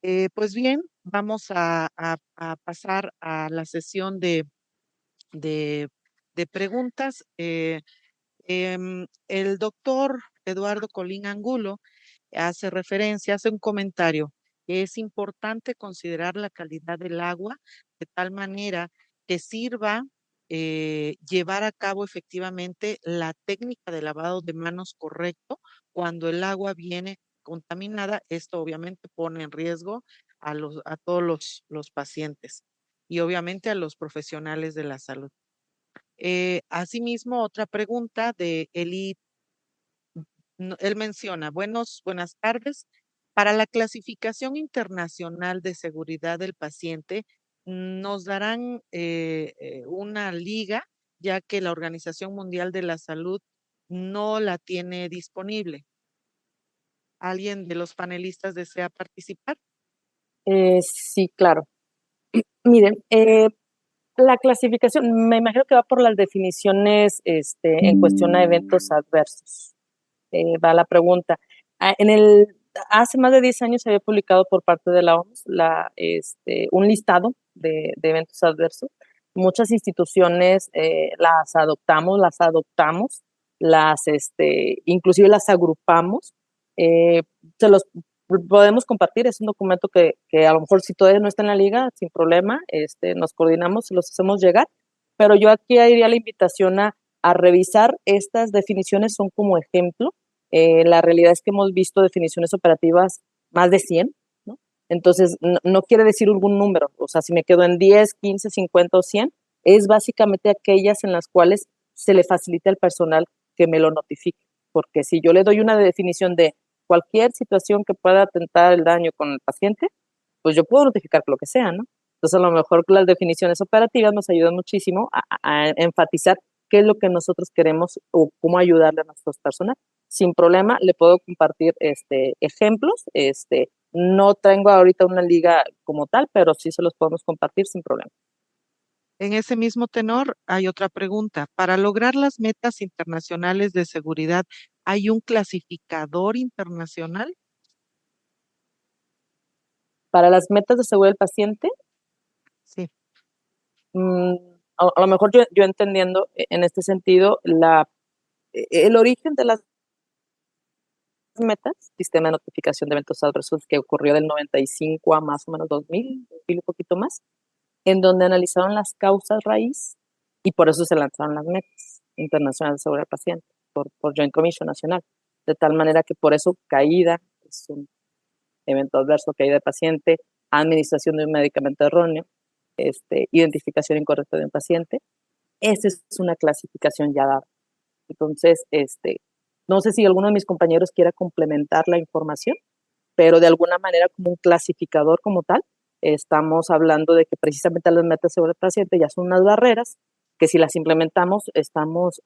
Pues bien, vamos a pasar a la sesión de, de preguntas. El doctor Eduardo Colín Angulo hace referencia, hace un comentario que es importante considerar la calidad del agua de tal manera que sirva llevar a cabo efectivamente la técnica de lavado de manos correcto cuando el agua viene contaminada. Esto obviamente pone en riesgo a todos los pacientes y obviamente a los profesionales de la salud. Asimismo, otra pregunta de Eli. Él menciona, buenas tardes. Para la clasificación internacional de seguridad del paciente, nos darán una liga, ya que la Organización Mundial de la Salud no la tiene disponible. ¿Alguien de los panelistas desea participar? Sí, claro. Miren, la clasificación, me imagino que va por las definiciones en cuestión a eventos adversos. Va la pregunta. Hace más de 10 años se había publicado por parte de la OMS un listado de eventos adversos. Muchas instituciones las adoptamos, inclusive las agrupamos. Eh, Se los podemos compartir, es un documento que a lo mejor si todavía no está en la liga, sin problema, nos coordinamos y los hacemos llegar, pero yo aquí haría la invitación a revisar estas definiciones, son como ejemplo. La realidad es que hemos visto definiciones operativas más de 100, ¿no? Entonces, no quiere decir algún número, o sea, si me quedo en 10, 15, 50 o 100, es básicamente aquellas en las cuales se le facilita al personal que me lo notifique, porque si yo le doy una definición de cualquier situación que pueda atentar el daño con el paciente, pues yo puedo notificar lo que sea, ¿no? Entonces, a lo mejor las definiciones operativas nos ayudan muchísimo a enfatizar qué es lo que nosotros queremos o cómo ayudarle a nuestros personal. Sin problema, le puedo compartir ejemplos. No tengo ahorita una liga como tal, pero sí se los podemos compartir sin problema. En ese mismo tenor, hay otra pregunta. Para lograr las metas internacionales de seguridad, ¿hay un clasificador internacional? Para las metas de seguridad del paciente, Sí. mmm, a lo mejor yo entendiendo en este sentido el origen de las metas, sistema de notificación de eventos adversos que ocurrió del 95 a más o menos 2000 y un poquito más, en donde analizaron las causas raíz y por eso se lanzaron las metas internacionales de seguridad del paciente por Joint Commission Nacional, de tal manera que por eso caída es un evento adverso, caída de paciente, administración de un medicamento erróneo, identificación incorrecta de un paciente. Esa es una clasificación ya dada. Entonces, no sé si alguno de mis compañeros quiera complementar la información, pero de alguna manera como un clasificador como tal, estamos hablando de que precisamente las metas sobre el paciente ya son unas barreras que si las implementamos estamos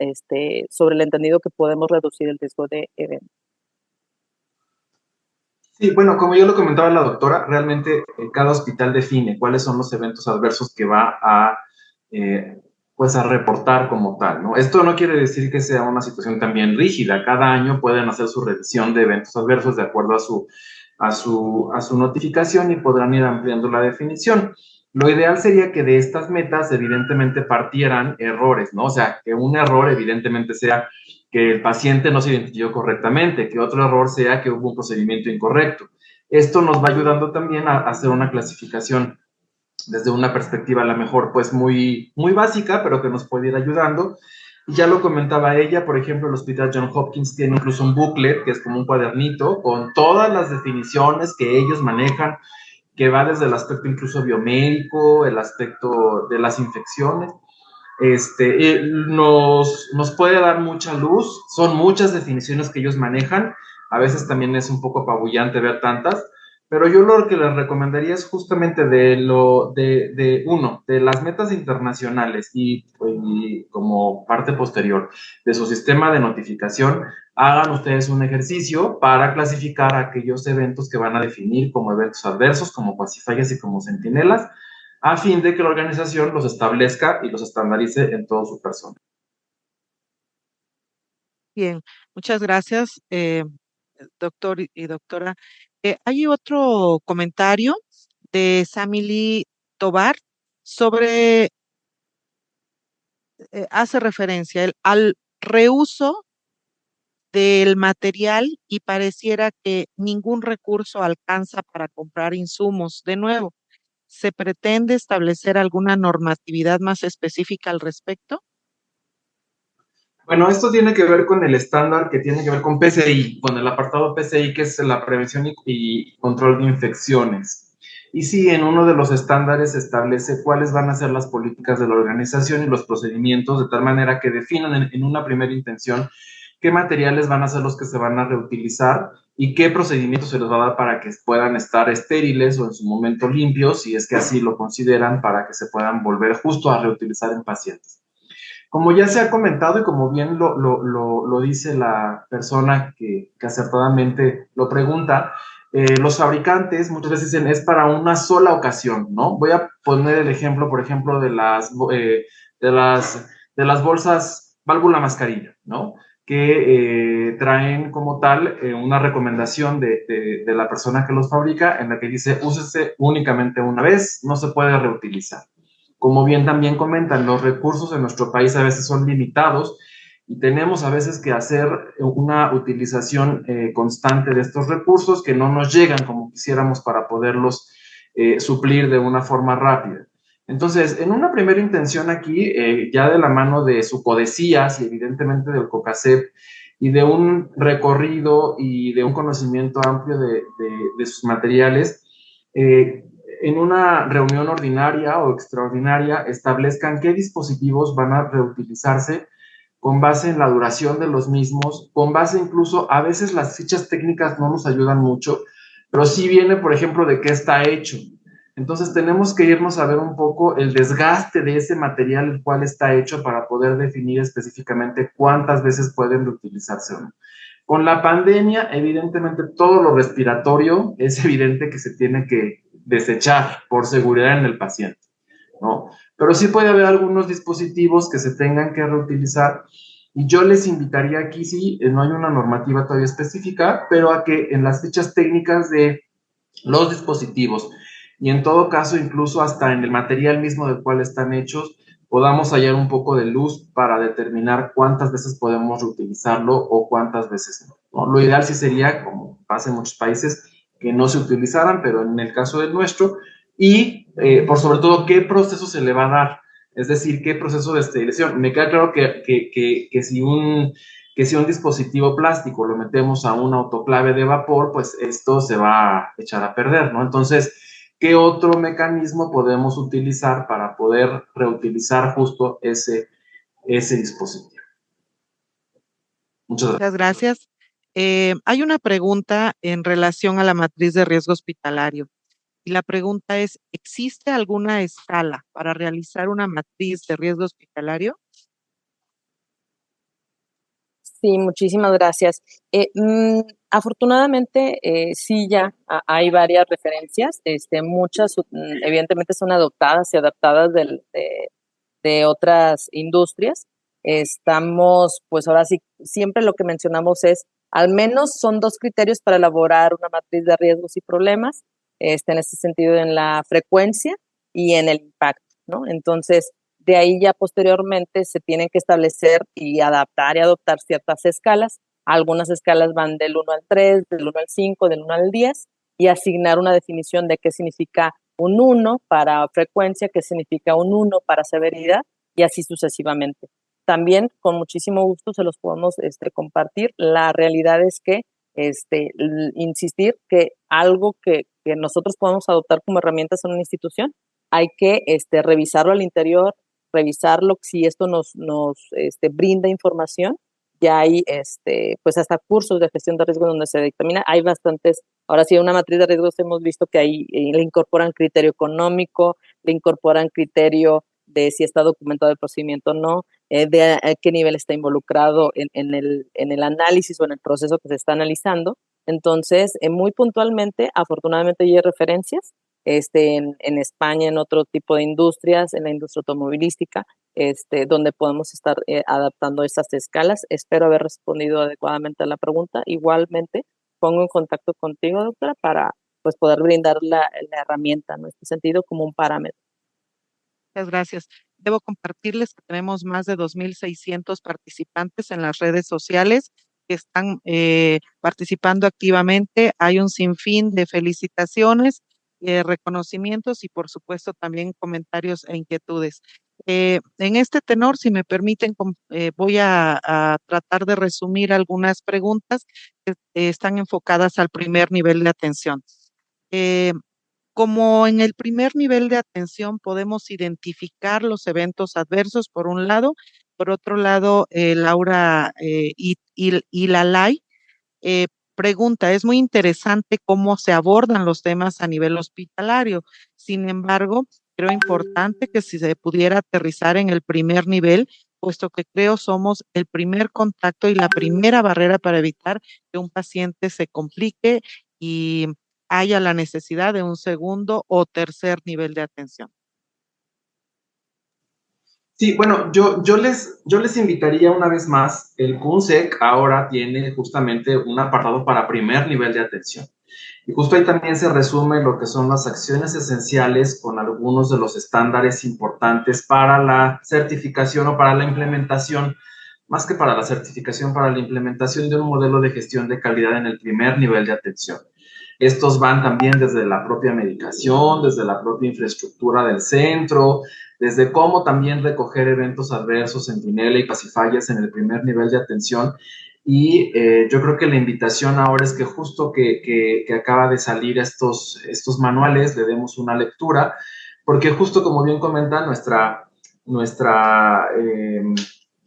sobre el entendido que podemos reducir el riesgo de evento. Sí, bueno, como yo lo comentaba la doctora, realmente cada hospital define cuáles son los eventos adversos que va eh, pues a reportar como tal, ¿no? Esto no quiere decir que sea una situación también rígida. Cada año pueden hacer su revisión de eventos adversos de acuerdo a su notificación y podrán ir ampliando la definición. Lo ideal sería que de estas metas evidentemente partieran errores, ¿no? O sea, que un error evidentemente sea que el paciente no se identificó correctamente, que otro error sea que hubo un procedimiento incorrecto. Esto nos va ayudando también a hacer una clasificación desde una perspectiva a lo mejor pues muy, muy básica, pero que nos puede ir ayudando. Y ya lo comentaba ella, por ejemplo, el Hospital John Hopkins tiene incluso un booklet, que es como un cuadernito, con todas las definiciones que ellos manejan, que va desde el aspecto incluso biomédico, el aspecto de las infecciones, nos puede dar mucha luz, son muchas definiciones que ellos manejan, a veces también es un poco apabullante ver tantas, pero yo lo que les recomendaría es justamente de las metas internacionales y como parte posterior de su sistema de notificación, hagan ustedes un ejercicio para clasificar aquellos eventos que van a definir como eventos adversos, como pasifallas y como centinelas, a fin de que la organización los establezca y los estandarice en todo su personal. Bien, muchas gracias, doctor y doctora. Hay otro comentario de Samily Tobar sobre, hace referencia al reuso del material y pareciera que ningún recurso alcanza para comprar insumos. De nuevo, ¿se pretende establecer alguna normatividad más específica al respecto? Bueno, esto tiene que ver con el estándar que tiene que ver con PCI, con el apartado PCI, que es la prevención y control de infecciones. Y sí, en uno de los estándares se establece cuáles van a ser las políticas de la organización y los procedimientos, de tal manera que definan en una primera intención qué materiales van a ser los que se van a reutilizar y qué procedimientos se les va a dar para que puedan estar estériles o en su momento limpios, si es que así lo consideran, para que se puedan volver justo a reutilizar en pacientes. Como ya se ha comentado y como bien lo dice la persona que acertadamente lo pregunta, los fabricantes muchas veces dicen es para una sola ocasión, ¿no? Voy a poner el ejemplo, por ejemplo, de las bolsas válvula mascarilla, ¿no? Que traen como tal una recomendación de la persona que los fabrica en la que dice úsese únicamente una vez, no se puede reutilizar. Como bien también comentan, los recursos en nuestro país a veces son limitados y tenemos a veces que hacer una utilización constante de estos recursos que no nos llegan como quisiéramos para poderlos suplir de una forma rápida. Entonces, en una primera intención aquí, ya de la mano de su codecías y evidentemente del COCACEP y de un recorrido y de un conocimiento amplio de sus materiales, en una reunión ordinaria o extraordinaria establezcan qué dispositivos van a reutilizarse con base en la duración de los mismos, con base incluso, a veces las fichas técnicas no nos ayudan mucho, pero sí viene, por ejemplo, de qué está hecho. Entonces tenemos que irnos a ver un poco el desgaste de ese material el cual está hecho para poder definir específicamente cuántas veces pueden reutilizarse o no. Con la pandemia, evidentemente, todo lo respiratorio es evidente que se tiene que desechar por seguridad en el paciente, ¿no? Pero sí puede haber algunos dispositivos que se tengan que reutilizar y yo les invitaría aquí, sí, no hay una normativa todavía específica, pero a que en las fichas técnicas de los dispositivos y en todo caso incluso hasta en el material mismo del cual están hechos, podamos hallar un poco de luz para determinar cuántas veces podemos reutilizarlo o cuántas veces no, ¿no? Lo ideal sí sería, como pasa en muchos países, que no se utilizaran, pero en el caso del nuestro, y por sobre todo, ¿qué proceso se le va a dar? Es decir, ¿qué proceso de esterilización? Me queda claro que si un dispositivo plástico lo metemos a un autoclave de vapor, pues esto se va a echar a perder, ¿no? Entonces, ¿qué otro mecanismo podemos utilizar para poder reutilizar justo ese dispositivo? Muchas gracias. Muchas gracias. Hay una pregunta en relación a la matriz de riesgo hospitalario. Y la pregunta es, ¿existe alguna escala para realizar una matriz de riesgo hospitalario? Sí, muchísimas gracias. Afortunadamente, sí, ya hay varias referencias, muchas evidentemente son adoptadas y adaptadas de otras industrias. Estamos, pues ahora sí, siempre lo que mencionamos es, al menos son dos criterios para elaborar una matriz de riesgos y problemas, en este sentido en la frecuencia y en el impacto, ¿no? Entonces, de ahí ya posteriormente se tienen que establecer y adaptar y adoptar ciertas escalas. Algunas escalas van del 1 al 3, del 1 al 5, del 1 al 10 y asignar una definición de qué significa un 1 para frecuencia, qué significa un 1 para severidad y así sucesivamente. También con muchísimo gusto se los podemos compartir. La realidad es que insistir que algo que nosotros podemos adoptar como herramientas en una institución, hay que revisarlo al interior, revisarlo si esto nos brinda información. Ya hay pues hasta cursos de gestión de riesgo donde se dictamina. Hay bastantes, ahora sí, una matriz de riesgos hemos visto que ahí le incorporan criterio económico, le incorporan criterio de si está documentado el procedimiento o no, de a qué nivel está involucrado en el análisis o en el proceso que se está analizando. Entonces, muy puntualmente, afortunadamente ya hay referencias en España, en otro tipo de industrias, en la industria automovilística, donde podemos estar adaptando estas escalas. Espero haber respondido adecuadamente a la pregunta. Igualmente, pongo en contacto contigo, doctora, para pues poder brindar la herramienta, ¿no? En este sentido, como un parámetro. Muchas gracias. Debo compartirles que tenemos más de 2.600 participantes en las redes sociales que están participando activamente. Hay un sinfín de felicitaciones, reconocimientos y, por supuesto, también comentarios e inquietudes. En este tenor, si me permiten, voy a tratar de resumir algunas preguntas que están enfocadas al primer nivel de atención. Eh, Como en el primer nivel de atención podemos identificar los eventos adversos, por un lado, por otro lado, Laura y Lalay pregunta, es muy interesante cómo se abordan los temas a nivel hospitalario. Sin embargo, creo importante que si se pudiera aterrizar en el primer nivel, puesto que creo somos el primer contacto y la primera barrera para evitar que un paciente se complique y haya la necesidad de un segundo o tercer nivel de atención. Sí, bueno, yo les invitaría una vez más, el CUNSEC ahora tiene justamente un apartado para primer nivel de atención. Y justo ahí también se resume lo que son las acciones esenciales con algunos de los estándares importantes para la certificación o para la implementación, más que para la certificación, para la implementación de un modelo de gestión de calidad en el primer nivel de atención. Estos van también desde la propia medicación, desde la propia infraestructura del centro, desde cómo también recoger eventos adversos, centinela y pasifallas en el primer nivel de atención. Y yo creo que la invitación ahora es que justo que acaba de salir estos manuales, le demos una lectura, porque justo como bien comenta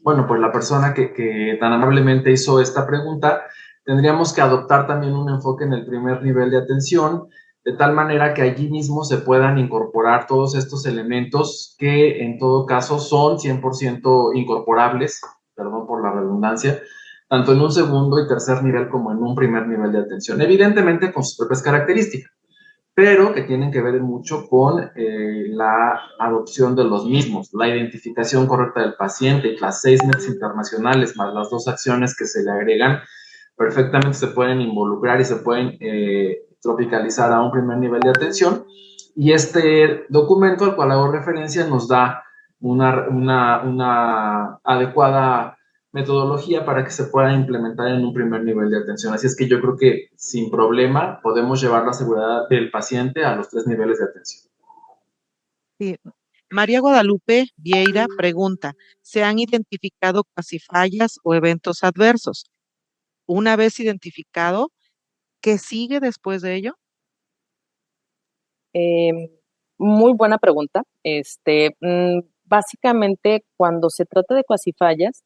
bueno, pues la persona que tan amablemente hizo esta pregunta, tendríamos que adoptar también un enfoque en el primer nivel de atención, de tal manera que allí mismo se puedan incorporar todos estos elementos que en todo caso son 100% incorporables, perdón por la redundancia, tanto en un segundo y tercer nivel como en un primer nivel de atención, evidentemente con sus propias características, pero que tienen que ver mucho con la adopción de los mismos, la identificación correcta del paciente, y las 6 metas internacionales más las 2 acciones que se le agregan, perfectamente se pueden involucrar y se pueden tropicalizar a un primer nivel de atención. Y este documento al cual hago referencia nos da una adecuada metodología para que se pueda implementar en un primer nivel de atención. Así es que yo creo que sin problema podemos llevar la seguridad del paciente a los 3 niveles de atención. Sí. María Guadalupe Vieira pregunta, ¿se han identificado pasifallas o eventos adversos? Una vez identificado, ¿qué sigue después de ello? Eh, Muy buena pregunta. Básicamente, cuando se trata de cuasifallas,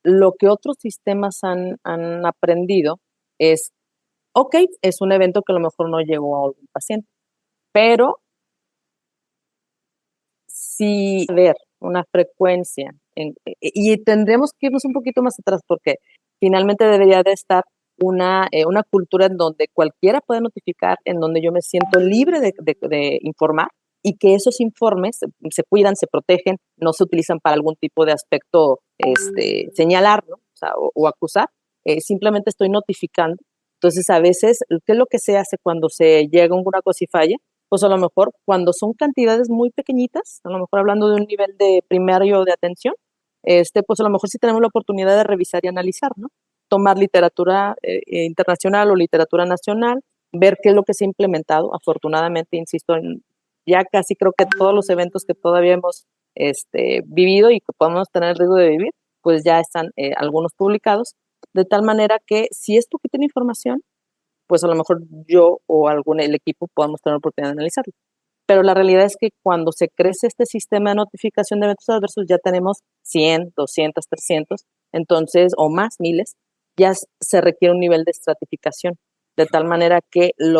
lo que otros sistemas han aprendido es, ok, es un evento que a lo mejor no llegó a algún paciente, pero si ver una frecuencia, y tendremos que irnos un poquito más atrás porque finalmente debería de estar una cultura en donde cualquiera puede notificar, en donde yo me siento libre de informar y que esos informes se cuidan, se protegen, no se utilizan para algún tipo de aspecto señalar, ¿no? O sea, o acusar, simplemente estoy notificando. Entonces, a veces, ¿qué es lo que se hace cuando se llega a una cosa y falla? Pues a lo mejor cuando son cantidades muy pequeñitas, a lo mejor hablando de un nivel de primario de atención, pues a lo mejor sí tenemos la oportunidad de revisar y analizar, ¿no? Tomar literatura internacional o literatura nacional, ver qué es lo que se ha implementado. Afortunadamente, insisto, ya casi creo que todos los eventos que todavía hemos vivido y que podemos tener el riesgo de vivir, pues ya están algunos publicados, de tal manera que si es poquita la información, pues a lo mejor yo o el equipo podamos tener la oportunidad de analizarlo. Pero la realidad es que cuando se crece este sistema de notificación de eventos adversos, ya tenemos 100, 200, 300, entonces, o más, miles, ya se requiere un nivel de estratificación, de tal manera que el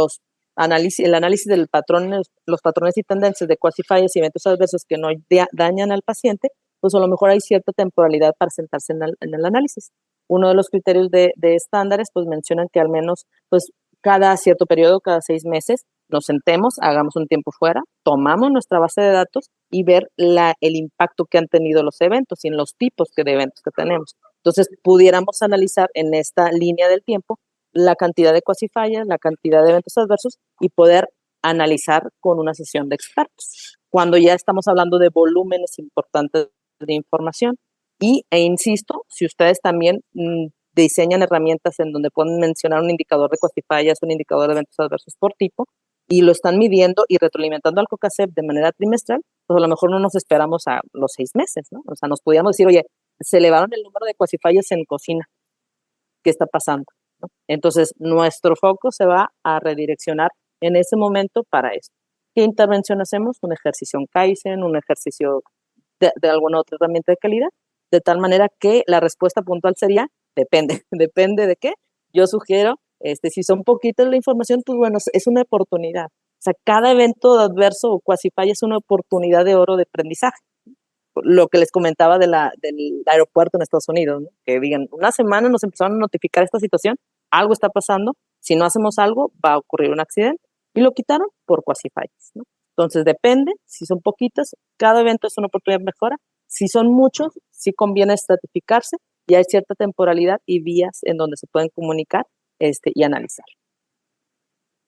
análisis del patrón, los patrones y tendencias de quasi-fallas y eventos adversos que no dañan al paciente, pues a lo mejor hay cierta temporalidad para sentarse en el análisis. Uno de los criterios de estándares, pues mencionan que al menos, pues cada cierto periodo, cada 6 meses, nos sentemos, hagamos un tiempo fuera, tomamos nuestra base de datos y ver el impacto que han tenido los eventos y en los tipos de eventos que tenemos. Entonces, pudiéramos analizar en esta línea del tiempo la cantidad de cuasifallas, la cantidad de eventos adversos y poder analizar con una sesión de expertos. Cuando ya estamos hablando de volúmenes importantes de información. E insisto, si ustedes también diseñan herramientas en donde pueden mencionar un indicador de cuasifallas, un indicador de eventos adversos por tipo, y lo están midiendo y retroalimentando al COCACEP de manera trimestral, pues a lo mejor no nos esperamos a los 6 meses, ¿no? O sea, nos podríamos decir, oye, se elevaron el número de cuasifallas en cocina, ¿qué está pasando? ¿No? Entonces, nuestro foco se va a redireccionar en ese momento para esto. ¿Qué intervención hacemos? Un ejercicio en Kaizen, un ejercicio de alguna otra herramienta de calidad, de tal manera que la respuesta puntual sería, depende, depende de qué. Yo sugiero, si son poquitas la información, pues bueno, es una oportunidad. O sea, cada evento adverso o cuasifalla es una oportunidad de oro de aprendizaje. Lo que les comentaba del aeropuerto en Estados Unidos, ¿no? Que digan, una semana nos empezaron a notificar esta situación, algo está pasando, si no hacemos algo va a ocurrir un accidente, y lo quitaron por cuasifallas, ¿no? Entonces depende, si son poquitas, cada evento es una oportunidad de mejora, si son muchos, sí conviene estratificarse, y hay cierta temporalidad y vías en donde se pueden comunicar y analizar.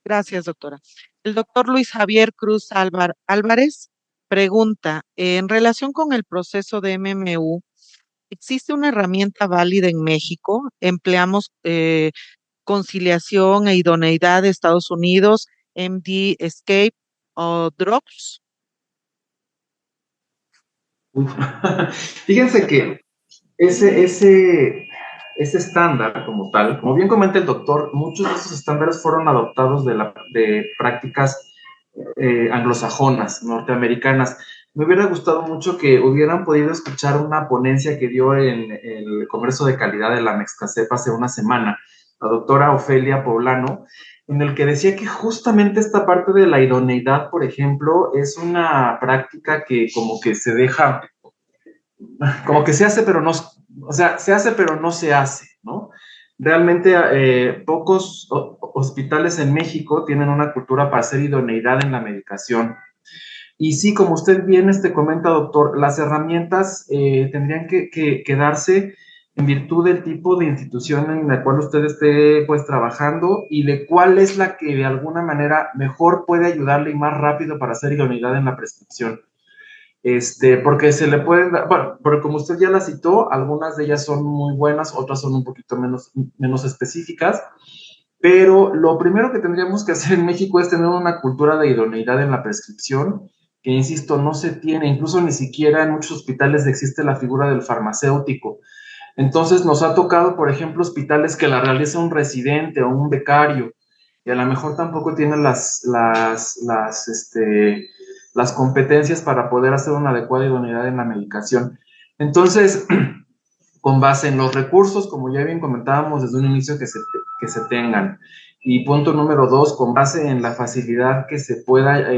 Gracias, doctora. El doctor Luis Javier Cruz Álvarez pregunta, en relación con el proceso de MMU, ¿existe una herramienta válida en México? ¿Empleamos conciliación e idoneidad de Estados Unidos, MD Escape o Drops? Fíjense que ese estándar como tal, como bien comenta el doctor, muchos de esos estándares fueron adoptados de prácticas anglosajonas, norteamericanas. Me hubiera gustado mucho que hubieran podido escuchar una ponencia que dio en el Congreso de Calidad de la Mexcasep hace una semana, la doctora Ofelia Poblano, en el que decía que justamente esta parte de la idoneidad, por ejemplo, es una práctica que como que se deja, como que se hace, pero no, o sea, se hace, pero no se hace, ¿no? Realmente pocos hospitales en México tienen una cultura para hacer idoneidad en la medicación. Y sí, como usted bien comenta, doctor, las herramientas tendrían que darse en virtud del tipo de institución en la cual usted esté pues trabajando y de cuál es la que de alguna manera mejor puede ayudarle y más rápido para hacer idoneidad en la prescripción. Porque se le pueden dar, bueno, porque como usted ya la citó, algunas de ellas son muy buenas, otras son un poquito menos específicas, pero lo primero que tendríamos que hacer en México es tener una cultura de idoneidad en la prescripción, que insisto, no se tiene, incluso ni siquiera en muchos hospitales existe la figura del farmacéutico. Entonces nos ha tocado, por ejemplo, hospitales que la realiza un residente o un becario, y a lo mejor tampoco tienen las competencias para poder hacer una adecuada idoneidad en la medicación. Entonces, con base en los recursos, como ya bien comentábamos desde un inicio, que se tengan. Y punto número 2, con base en la facilidad que se pueda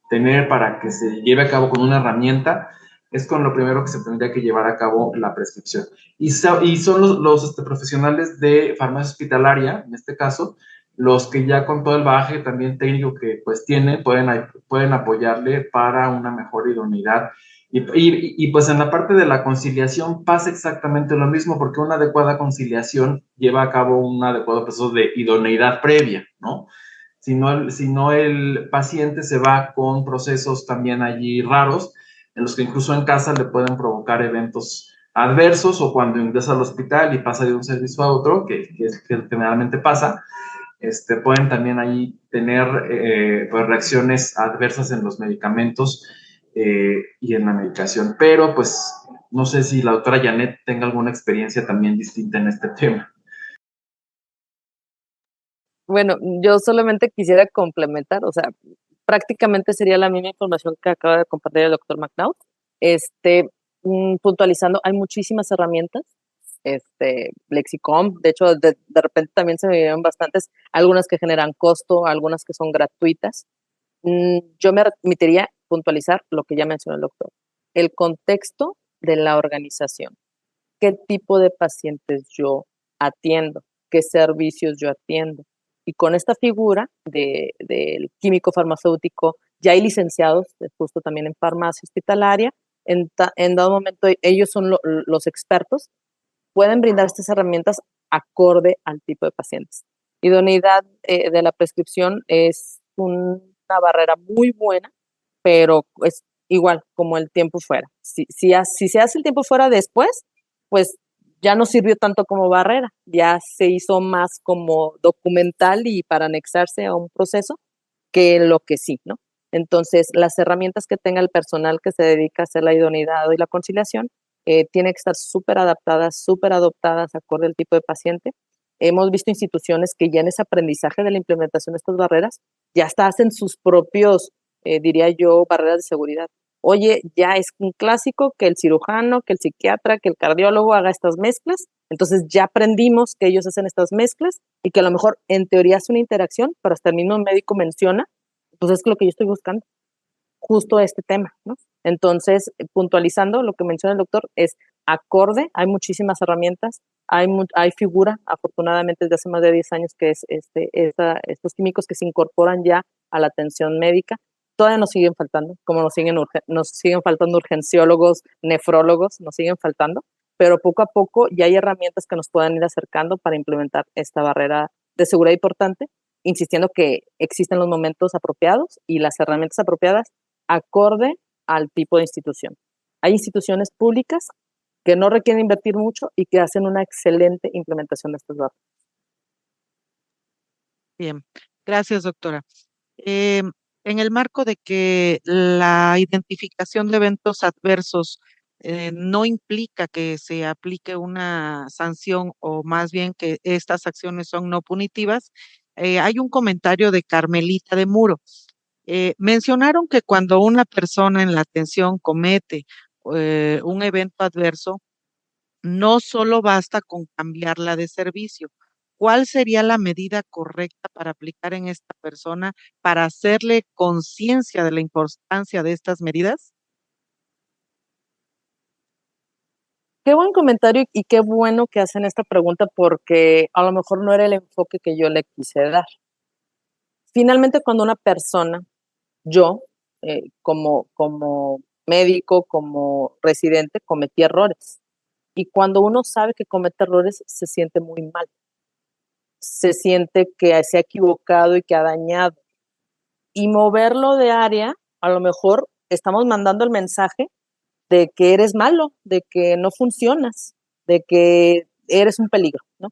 tener para que se lleve a cabo con una herramienta, es con lo primero que se tendría que llevar a cabo la prescripción. Y son los profesionales de farmacia hospitalaria, en este caso, los que ya con todo el bagaje también técnico que pues tienen, pueden apoyarle para una mejor idoneidad. Y pues en la parte de la conciliación pasa exactamente lo mismo, porque una adecuada conciliación lleva a cabo un adecuado proceso de idoneidad previa, ¿no? Si no el paciente se va con procesos también allí raros, en los que incluso en casa le pueden provocar eventos adversos, o cuando ingresa al hospital y pasa de un servicio a otro, que generalmente pasa, pueden también ahí tener pues reacciones adversas en los medicamentos y en la medicación. Pero pues no sé si la doctora Janet tenga alguna experiencia también distinta en este tema. Bueno, yo solamente quisiera complementar, o sea, prácticamente sería la misma información que acaba de compartir el doctor McNaught. Puntualizando, hay muchísimas herramientas, Lexicom, de hecho, de repente también se me vienen bastantes, algunas que generan costo, algunas que son gratuitas. Yo me remitiría puntualizar lo que ya mencionó el doctor, el contexto de la organización, qué tipo de pacientes yo atiendo, qué servicios yo atiendo. Y con esta figura del químico farmacéutico, ya hay licenciados, justo también en farmacia hospitalaria, en dado momento ellos son los expertos, pueden brindar estas herramientas acorde al tipo de pacientes. Idoneidad de la prescripción es una barrera muy buena, pero es igual como el tiempo fuera. Si se hace el tiempo fuera después, pues ya no sirvió tanto como barrera, ya se hizo más como documental y para anexarse a un proceso que lo que sí, ¿no? Entonces, las herramientas que tenga el personal que se dedica a hacer la idoneidad y la conciliación tienen que estar súper adaptadas, súper adoptadas acorde al tipo de paciente. Hemos visto instituciones que ya en ese aprendizaje de la implementación de estas barreras ya hasta hacen sus propios, diría yo, barreras de seguridad. Oye, ya es un clásico que el cirujano, que el psiquiatra, que el cardiólogo haga estas mezclas. Entonces ya aprendimos que ellos hacen estas mezclas y que a lo mejor en teoría es una interacción, pero hasta el mismo médico menciona, pues es lo que yo estoy buscando, justo este tema, ¿no? Entonces, puntualizando lo que menciona el doctor, es acorde, hay muchísimas herramientas, hay figura, afortunadamente desde hace más de 10 años, que es estos químicos que se incorporan ya a la atención médica. Todavía nos siguen faltando, como nos siguen faltando urgenciólogos, nefrólogos, nos siguen faltando, pero poco a poco ya hay herramientas que nos puedan ir acercando para implementar esta barrera de seguridad importante, insistiendo que existen los momentos apropiados y las herramientas apropiadas acorde al tipo de institución. Hay instituciones públicas que no requieren invertir mucho y que hacen una excelente implementación de estos datos. Bien, gracias, doctora. Eh, en el marco de que la identificación de eventos adversos no implica que se aplique una sanción o más bien que estas acciones son no punitivas, hay un comentario de Carmelita de Muro. Mencionaron que cuando una persona en la atención comete un evento adverso, no solo basta con cambiarla de servicio. ¿Cuál sería la medida correcta para aplicar en esta persona para hacerle conciencia de la importancia de estas medidas? Qué buen comentario y qué bueno que hacen esta pregunta porque a lo mejor no era el enfoque que yo le quise dar. Finalmente, cuando una persona, yo, como médico, como residente, cometí errores. Y cuando uno sabe que comete errores, se siente muy mal. Se siente que se ha equivocado y que ha dañado. Y moverlo de área, a lo mejor estamos mandando el mensaje de que eres malo, de que no funcionas, de que eres un peligro, ¿no?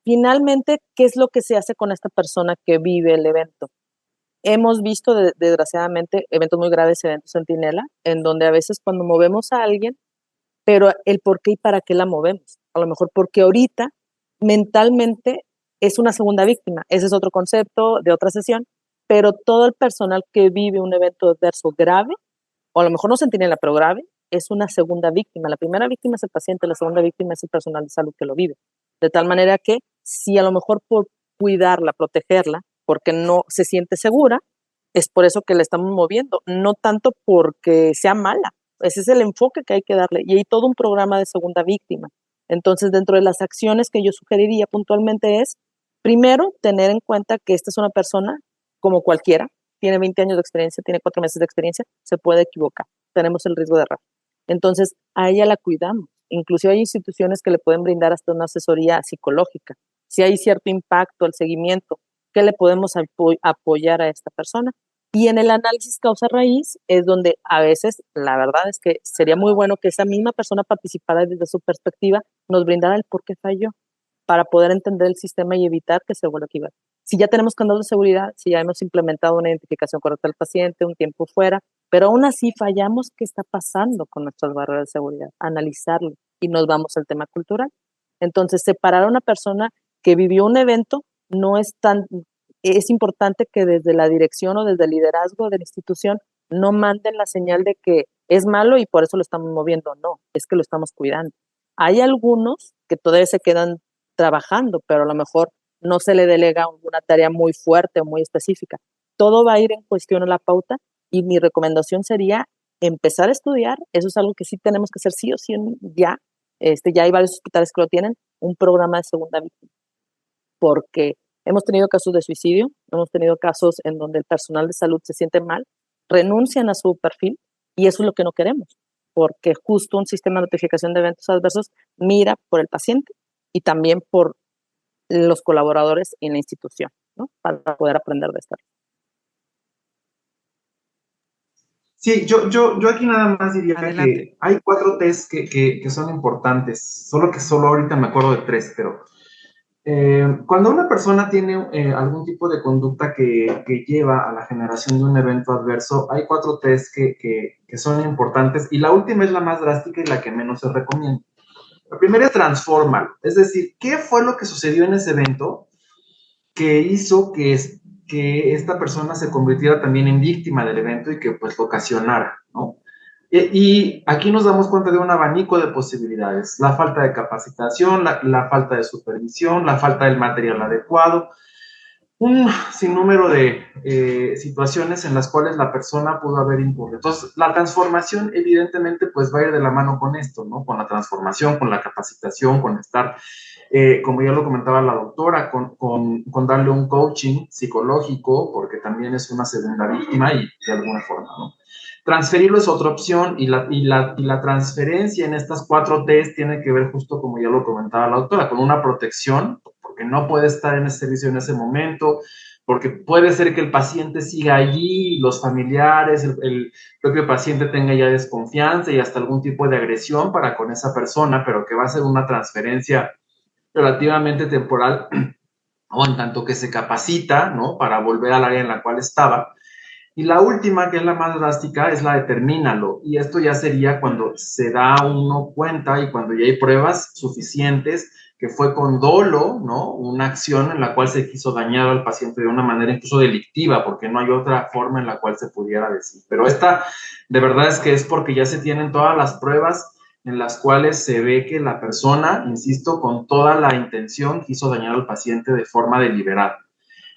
Finalmente, ¿qué es lo que se hace con esta persona que vive el evento? Hemos visto, desgraciadamente, eventos muy graves, eventos centinela, en donde a veces cuando movemos a alguien, pero el por qué y para qué la movemos. A lo mejor porque ahorita mentalmente es una segunda víctima. Ese es otro concepto de otra sesión, pero todo el personal que vive un evento adverso grave, o a lo mejor no centinela, pero grave, es una segunda víctima. La primera víctima es el paciente, la segunda víctima es el personal de salud que lo vive. De tal manera que si a lo mejor por cuidarla, protegerla, porque no se siente segura, es por eso que la estamos moviendo, no tanto porque sea mala. Ese es el enfoque que hay que darle. Y hay todo un programa de segunda víctima. Entonces, dentro de las acciones que yo sugeriría puntualmente es, primero, tener en cuenta que esta es una persona como cualquiera, tiene 20 años de experiencia, tiene 4 meses de experiencia, se puede equivocar. Tenemos el riesgo de error. Entonces, a ella la cuidamos. Inclusive hay instituciones que le pueden brindar hasta una asesoría psicológica. Si hay cierto impacto al seguimiento, ¿qué le podemos apoyar a esta persona? Y en el análisis causa-raíz es donde a veces la verdad es que sería muy bueno que esa misma persona participara desde su perspectiva, nos brindara el por qué falló, para poder entender el sistema y evitar que se vuelva a equivocar. Si ya tenemos candados de seguridad, si ya hemos implementado una identificación correcta del paciente, un tiempo fuera, pero aún así fallamos, ¿qué está pasando con nuestras barreras de seguridad? Analizarlo y nos vamos al tema cultural. Entonces, separar a una persona que vivió un evento no es tan, es importante que desde la dirección o desde el liderazgo de la institución no manden la señal de que es malo y por eso lo estamos moviendo. No, es que lo estamos cuidando. Hay algunos que todavía se quedan trabajando, pero a lo mejor no se le delega una tarea muy fuerte o muy específica. Todo va a ir en cuestión a la pauta y mi recomendación sería empezar a estudiar. Eso es algo que sí tenemos que hacer sí o sí ya. Ya hay varios hospitales que lo tienen, un programa de segunda víctima, porque hemos tenido casos de suicidio, hemos tenido casos en donde el personal de salud se siente mal, renuncian a su perfil y eso es lo que no queremos, porque justo un sistema de notificación de eventos adversos mira por el paciente y también por los colaboradores en la institución, ¿no? Para poder aprender de esto. Sí, yo aquí nada más diría Adelante. que hay 4 test que son importantes, solo que solo ahorita me acuerdo de 3, pero cuando una persona tiene algún tipo de conducta que lleva a la generación de un evento adverso, hay 4 test que son importantes y la última es la más drástica y la que menos se recomienda. La primera es transfórmalo, es decir, ¿qué fue lo que sucedió en ese evento que hizo que esta persona se convirtiera también en víctima del evento y que pues lo ocasionara, ¿no? Y aquí nos damos cuenta de un abanico de posibilidades, la falta de capacitación, la falta de supervisión, la falta del material adecuado, un sinnúmero de situaciones en las cuales la persona pudo haber incurrido. Entonces, la transformación evidentemente pues va a ir de la mano con esto, ¿no? Con la transformación, con la capacitación, con estar como ya lo comentaba la doctora, con darle un coaching psicológico, porque también es una segunda víctima y de alguna forma, ¿no? Transferirlo es otra opción y la transferencia en estas 4 T's tiene que ver justo como ya lo comentaba la doctora, con una protección, porque no puede estar en ese servicio en ese momento, porque puede ser que el paciente siga allí, los familiares, el propio paciente tenga ya desconfianza y hasta algún tipo de agresión para con esa persona, pero que va a ser una transferencia relativamente temporal o en tanto que se capacita, ¿no? Para volver al área en la cual estaba. Y la última, que es la más drástica, es la de termínalo. Y esto ya sería cuando se da uno cuenta y cuando ya hay pruebas suficientes que fue con dolo, ¿no? Una acción en la cual se quiso dañar al paciente de una manera incluso delictiva, porque no hay otra forma en la cual se pudiera decir. Pero esta, de verdad es que es porque ya se tienen todas las pruebas en las cuales se ve que la persona, insisto, con toda la intención quiso dañar al paciente de forma deliberada.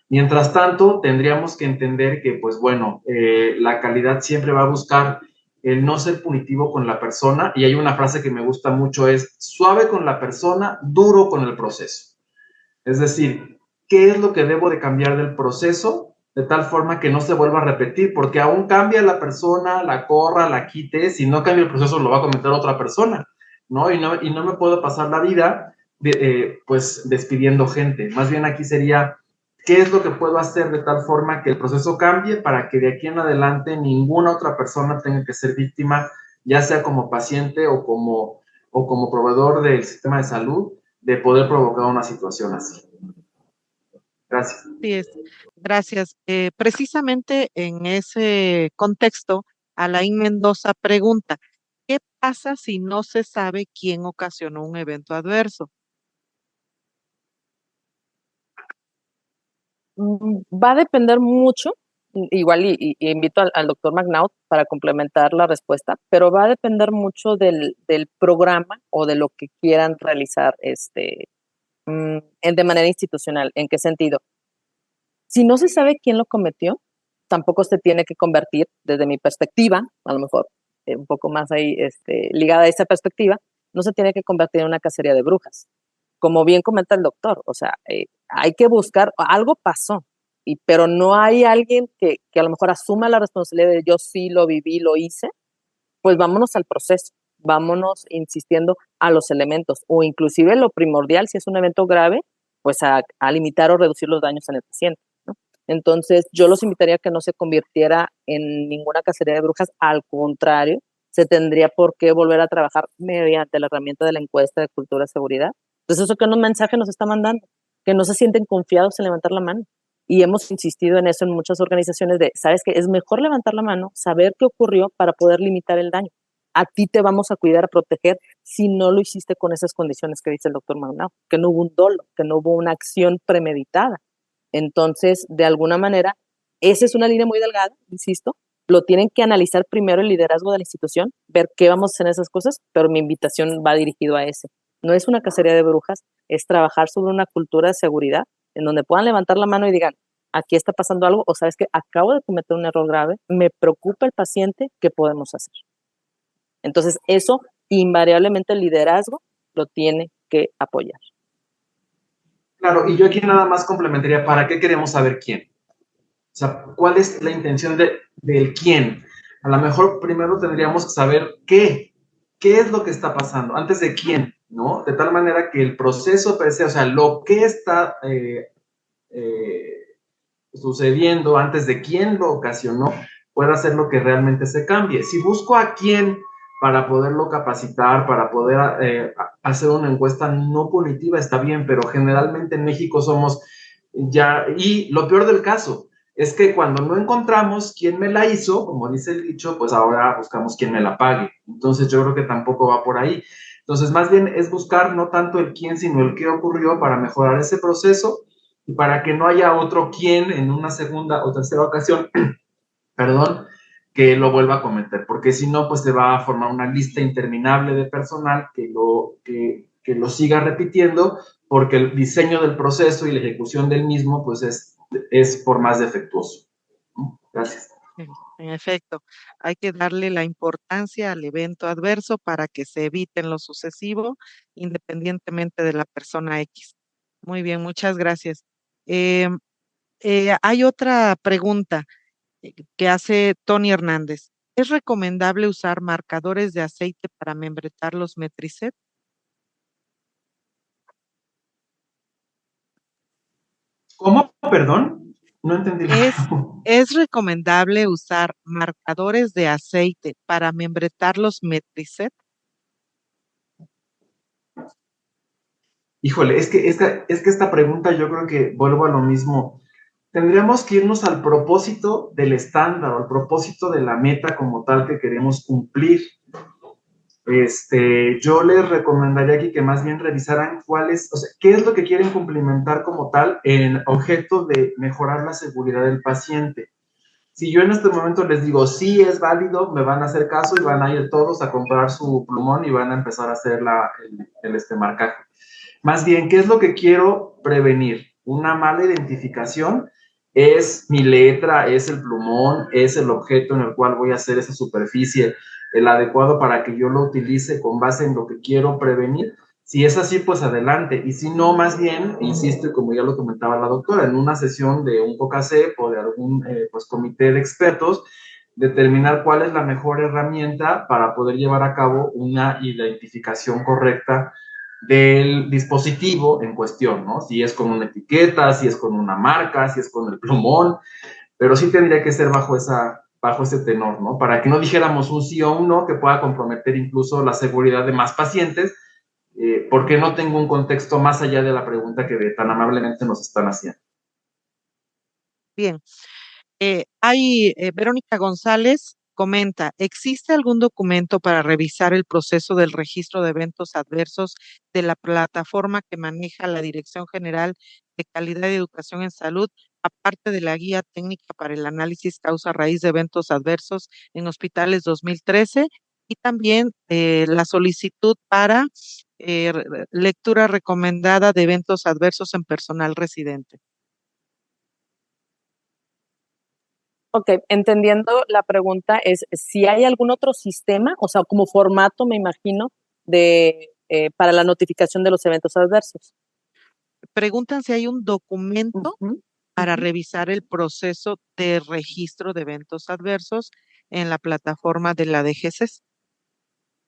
Mientras tanto, tendríamos que entender que, pues bueno, la calidad siempre va a buscar el no ser punitivo con la persona, y hay una frase que me gusta mucho, es suave con la persona, duro con el proceso. Es decir, ¿qué es lo que debo de cambiar del proceso de tal forma que no se vuelva a repetir? Porque aún cambia la persona, la corra, la quite, si no cambia el proceso lo va a cometer otra persona, ¿no? Y no me puedo pasar la vida pues despidiendo gente. Más bien aquí sería, ¿qué es lo que puedo hacer de tal forma que el proceso cambie para que de aquí en adelante ninguna otra persona tenga que ser víctima, ya sea como paciente o como proveedor del sistema de salud, de poder provocar una situación así? Gracias. Sí es. Gracias. Precisamente en ese contexto, Alain Mendoza pregunta, ¿qué pasa si no se sabe quién ocasionó un evento adverso? Va a depender mucho, igual y invito al doctor McNaught para complementar la respuesta, pero va a depender mucho del programa o de lo que quieran realizar de manera institucional. ¿En qué sentido? Si no se sabe quién lo cometió, tampoco se tiene que convertir, desde mi perspectiva, a lo mejor un poco más ahí ligada a esa perspectiva, no se tiene que convertir en una cacería de brujas. Como bien comenta el doctor, o sea, hay que buscar, algo pasó, pero no hay alguien que a lo mejor asuma la responsabilidad de yo sí lo viví, lo hice, pues vámonos al proceso, vámonos insistiendo a los elementos, o inclusive lo primordial, si es un evento grave, pues a limitar o reducir los daños en el paciente, ¿no? Entonces, yo los invitaría a que no se convirtiera en ninguna cacería de brujas, al contrario, se tendría por qué volver a trabajar mediante la herramienta de la encuesta de cultura de seguridad. Entonces, ¿eso qué mensaje nos está mandando? Que no se sienten confiados en levantar la mano. Y hemos insistido en eso en muchas organizaciones de, ¿sabes qué? Es mejor levantar la mano, saber qué ocurrió para poder limitar el daño. A ti te vamos a cuidar, a proteger, si no lo hiciste con esas condiciones que dice el doctor Magnao, que no hubo un dolo, que no hubo una acción premeditada. Entonces, de alguna manera, esa es una línea muy delgada, insisto, lo tienen que analizar primero el liderazgo de la institución, ver qué vamos a hacer en esas cosas, pero mi invitación va dirigido a ese. No es una cacería de brujas, es trabajar sobre una cultura de seguridad en donde puedan levantar la mano y digan, aquí está pasando algo, o sabes que acabo de cometer un error grave, me preocupa el paciente, ¿qué podemos hacer? Entonces, eso invariablemente el liderazgo lo tiene que apoyar. Claro, y yo aquí nada más complementaría, ¿para qué queremos saber quién? O sea, ¿cuál es la intención del quién? A lo mejor primero tendríamos que saber qué es lo que está pasando, antes de quién, ¿no? De tal manera que el proceso per se, o sea, lo que está sucediendo antes de quién lo ocasionó, pueda ser lo que realmente se cambie. Si busco a quién para poderlo capacitar, para poder hacer una encuesta no punitiva, está bien, pero generalmente en México somos ya, y lo peor del caso es que cuando no encontramos quién me la hizo, como dice el dicho, pues ahora buscamos quién me la pague. Entonces yo creo que tampoco va por ahí. Entonces más bien es buscar no tanto el quién, sino el qué ocurrió para mejorar ese proceso y para que no haya otro quién en una segunda o tercera ocasión, perdón, que lo vuelva a cometer, porque si no, pues se va a formar una lista interminable de personal que lo siga repitiendo, porque el diseño del proceso y la ejecución del mismo, pues es por más defectuoso. Gracias. En efecto, hay que darle la importancia al evento adverso para que se evite en lo sucesivo, independientemente de la persona X. Muy bien, muchas gracias. Eh, hay otra pregunta que hace Tony Hernández. ¿Es recomendable usar marcadores de aceite para membretar los Metricet? ¿Cómo? Perdón, no entendí. ¿Es, es recomendable usar marcadores de aceite para membretar los Metricet? Híjole, es que esta pregunta yo creo que vuelvo a lo mismo. Tendríamos que irnos al propósito del estándar, al propósito de la meta como tal que queremos cumplir. Yo les recomendaría aquí que más bien revisaran cuáles, o sea, qué es lo que quieren complementar como tal en objeto de mejorar la seguridad del paciente. Si yo en este momento les digo, sí es válido, me van a hacer caso y van a ir todos a comprar su plumón y van a empezar a hacer el marcaje. Más bien, ¿qué es lo que quiero prevenir? Una mala identificación es mi letra, es el plumón, es el objeto en el cual voy a hacer esa superficie, el adecuado para que yo lo utilice con base en lo que quiero prevenir. Si es así, pues adelante. Y si no, más bien, insisto, y como ya lo comentaba la doctora, en una sesión de un COCACEP o de algún pues, comité de expertos, determinar cuál es la mejor herramienta para poder llevar a cabo una identificación correcta del dispositivo en cuestión, ¿no? Si es con una etiqueta, si es con una marca, si es con el plumón, pero sí tendría que ser bajo ese tenor, ¿no? Para que no dijéramos un sí o un no que pueda comprometer incluso la seguridad de más pacientes, porque no tengo un contexto más allá de la pregunta que tan amablemente nos están haciendo. Bien. Verónica González comenta, ¿existe algún documento para revisar el proceso del registro de eventos adversos de la plataforma que maneja la Dirección General de Calidad y Educación en Salud, aparte de la guía técnica para el análisis causa raíz de eventos adversos en hospitales 2013 y también la solicitud para lectura recomendada de eventos adversos en personal residente? Ok, entendiendo la pregunta es si hay algún otro sistema, o sea, como formato, me imagino, para la notificación de los eventos adversos. Preguntan si hay un documento Ujú, para ujú. revisar el proceso de registro de eventos adversos en la plataforma de la DGC.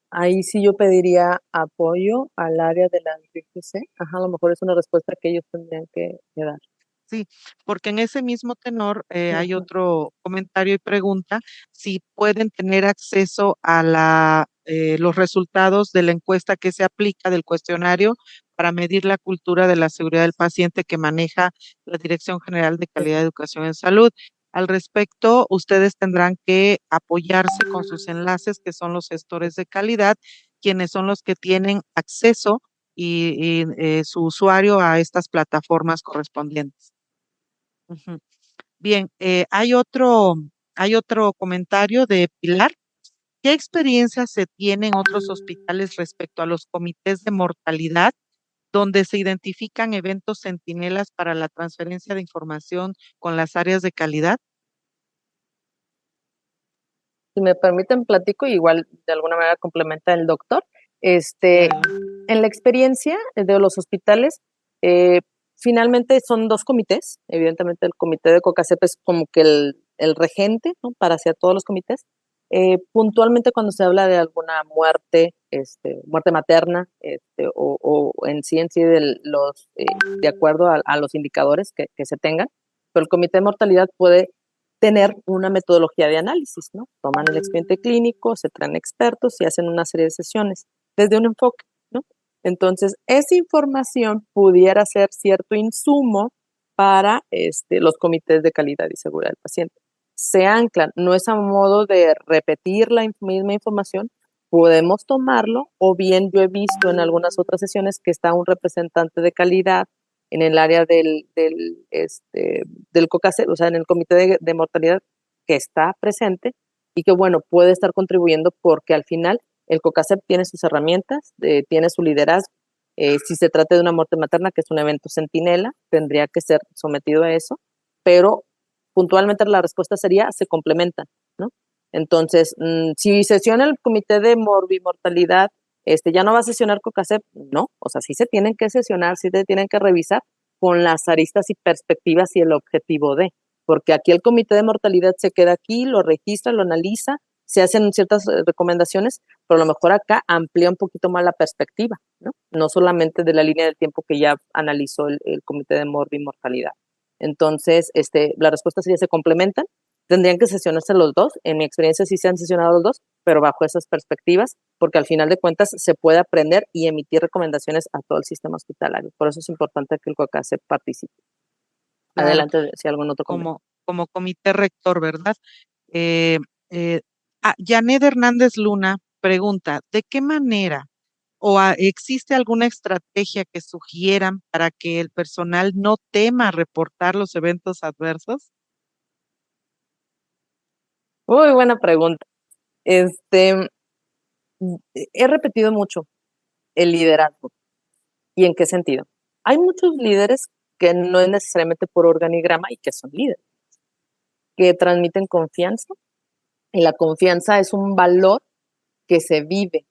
Ahí sí yo pediría apoyo al área de la DGC. Ajá, a lo mejor es una respuesta que ellos tendrían que dar. Sí, porque en ese mismo tenor hay Ujú. otro comentario y pregunta si pueden tener acceso a los resultados de la encuesta que se aplica del cuestionario para medir la cultura de la seguridad del paciente que maneja la Dirección General de Calidad de Educación en Salud. Al respecto, ustedes tendrán que apoyarse con sus enlaces, que son los gestores de calidad, quienes son los que tienen acceso y su usuario a estas plataformas correspondientes. Ujú. Bien, hay otro comentario de Pilar. ¿Qué experiencias se tiene en otros hospitales respecto a los comités de mortalidad donde se identifican eventos centinelas para la transferencia de información con las áreas de calidad? Si me permiten, platico, igual de alguna manera complementa el doctor. Sí, adelante. En la experiencia de los hospitales, eh, finalmente son dos comités. Evidentemente, el comité de COCACEP es como que el regente, ¿no? Para hacia todos los comités. Puntualmente cuando se habla de alguna muerte, muerte materna, o en sí de acuerdo a los indicadores que se tengan, pero el comité de mortalidad puede tener una metodología de análisis, ¿no? Toman el expediente clínico, se traen expertos y hacen una serie de sesiones desde un enfoque, ¿no? Entonces, esa información pudiera ser cierto insumo para los comités de calidad y seguridad del paciente. Se anclan, no es a modo de repetir la misma información, podemos tomarlo, o bien yo he visto en algunas otras sesiones que está un representante de calidad en el área del COCACEP, o sea, en el comité de mortalidad, que está presente y que, bueno, puede estar contribuyendo, porque al final el COCACEP tiene sus herramientas, tiene su liderazgo. Si se trata de una muerte materna, que es un evento centinela, tendría que ser sometido a eso, pero puntualmente la respuesta sería: se complementan, ¿no? Entonces, si sesiona el comité de morbimortalidad, ya no va a sesionar COCACEP, no, o sea, sí se tienen que sesionar, sí se tienen que revisar con las aristas y perspectivas y el objetivo de, porque aquí el comité de mortalidad se queda aquí, lo registra, lo analiza, se hacen ciertas recomendaciones, pero a lo mejor acá amplía un poquito más la perspectiva, ¿no? No solamente de la línea del tiempo que ya analizó el comité de morbimortalidad. Entonces, la respuesta sería: se complementan, tendrían que sesionarse los dos. En mi experiencia sí se han sesionado los dos, pero bajo esas perspectivas, porque al final de cuentas se puede aprender y emitir recomendaciones a todo el sistema hospitalario. Por eso es importante que el COCACEP participe. Claro, Adelante, si algún otro comentario. como comité rector, ¿verdad? Eh, Janet Hernández Luna pregunta, ¿de qué manera existe alguna estrategia que sugieran para que el personal no tema reportar los eventos adversos? Muy buena pregunta. He repetido mucho el liderazgo. ¿Y en qué sentido? Hay muchos líderes que no es necesariamente por organigrama y que son líderes, que transmiten confianza, y la confianza es un valor que se vive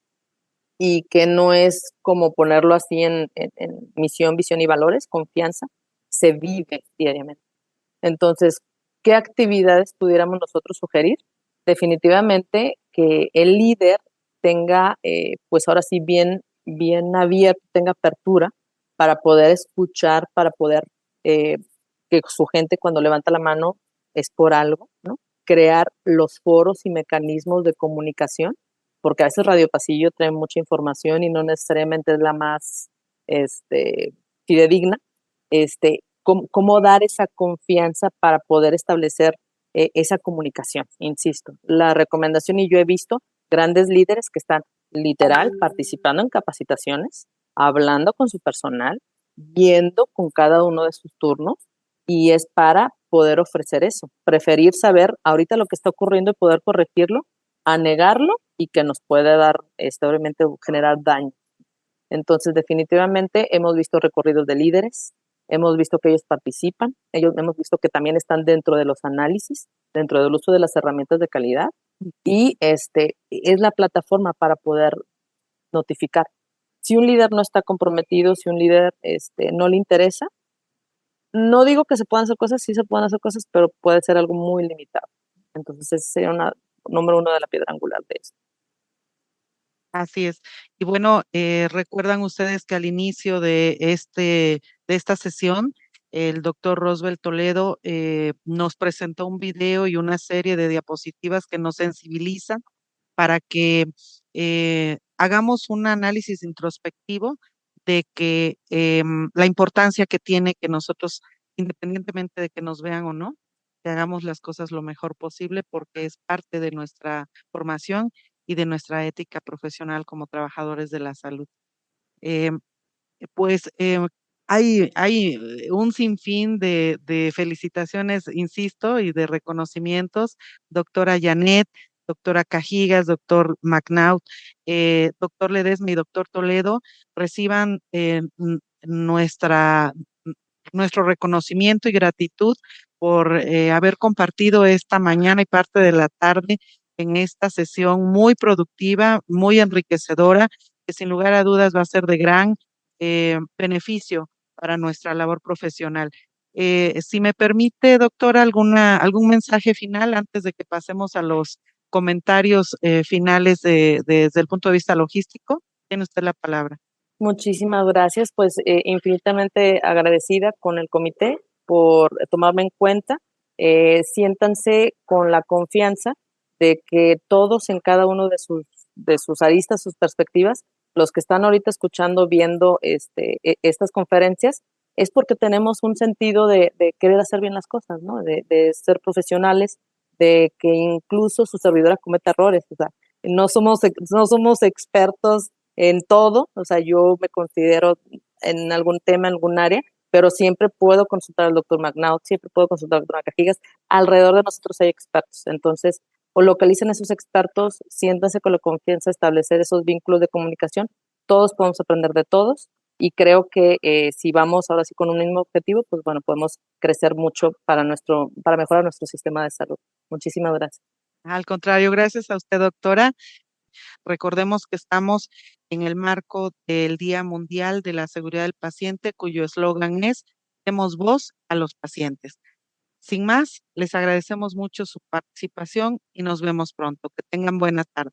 y que no es como ponerlo así en misión, visión y valores. Confianza se vive diariamente. Entonces, ¿qué actividades pudiéramos nosotros sugerir? Definitivamente que el líder tenga, pues ahora sí, bien abierto, tenga apertura para poder escuchar, para poder, que su gente, cuando levanta la mano, es por algo, ¿no? Crear los foros y mecanismos de comunicación, porque a veces Radio Pasillo trae mucha información y no necesariamente es la más fidedigna. Cómo dar esa confianza para poder establecer esa comunicación, insisto. La recomendación, y yo he visto grandes líderes que están literal participando en capacitaciones, hablando con su personal, viendo con cada uno de sus turnos, y es para poder ofrecer eso, preferir saber ahorita lo que está ocurriendo y poder corregirlo, a negarlo y que nos puede dar, obviamente, generar daño. Entonces, definitivamente hemos visto recorridos de líderes, hemos visto que ellos participan, hemos visto que también están dentro de los análisis, dentro del uso de las herramientas de calidad, y es la plataforma para poder notificar. Si un líder no está comprometido, si un líder no le interesa, no digo que se puedan hacer cosas, sí se pueden hacer cosas, pero puede ser algo muy limitado. Entonces, ese sería número uno de la piedra angular de esto. Así es. Y bueno, recuerdan ustedes que al inicio de esta sesión, el doctor Roswell Toledo nos presentó un video y una serie de diapositivas que nos sensibilizan para que hagamos un análisis introspectivo de que la importancia que tiene que nosotros, independientemente de que nos vean o no, que hagamos las cosas lo mejor posible, porque es parte de nuestra formación y de nuestra ética profesional como trabajadores de la salud. Eh, pues hay un sinfín de felicitaciones, insisto, y de reconocimientos, doctora Janet, doctora Cajigas, doctor McNaught, doctor Ledesma y doctor Toledo, reciban nuestro reconocimiento y gratitud por haber compartido esta mañana y parte de la tarde en esta sesión muy productiva, muy enriquecedora, que sin lugar a dudas va a ser de gran beneficio para nuestra labor profesional. Si me permite, doctora, algún mensaje final antes de que pasemos a los comentarios finales desde el punto de vista logístico. Tiene usted la palabra. Muchísimas gracias, pues infinitamente agradecida con el comité por tomarme en cuenta. Siéntanse con la confianza de que todos en cada uno de sus aristas, sus perspectivas, los que están ahorita escuchando, viendo estas conferencias, es porque tenemos un sentido de querer hacer bien las cosas, ¿no? De ser profesionales, de que incluso su servidora cometa errores, o sea, no somos expertos en todo, o sea, yo me considero en algún tema, en algún área, pero siempre puedo consultar al doctor McNaught, siempre puedo consultar al doctor Cajigas, alrededor de nosotros hay expertos, entonces, o localicen a esos expertos, siéntanse con la confianza, establecer esos vínculos de comunicación, todos podemos aprender de todos, y creo que si vamos ahora sí con un mismo objetivo, pues bueno, podemos crecer mucho para mejorar nuestro sistema de salud. Muchísimas gracias. Al contrario, gracias a usted, doctora. Recordemos que estamos en el marco del Día Mundial de la Seguridad del Paciente, cuyo eslogan es "Demos voz a los pacientes". Sin más, les agradecemos mucho su participación y nos vemos pronto. Que tengan buena tarde.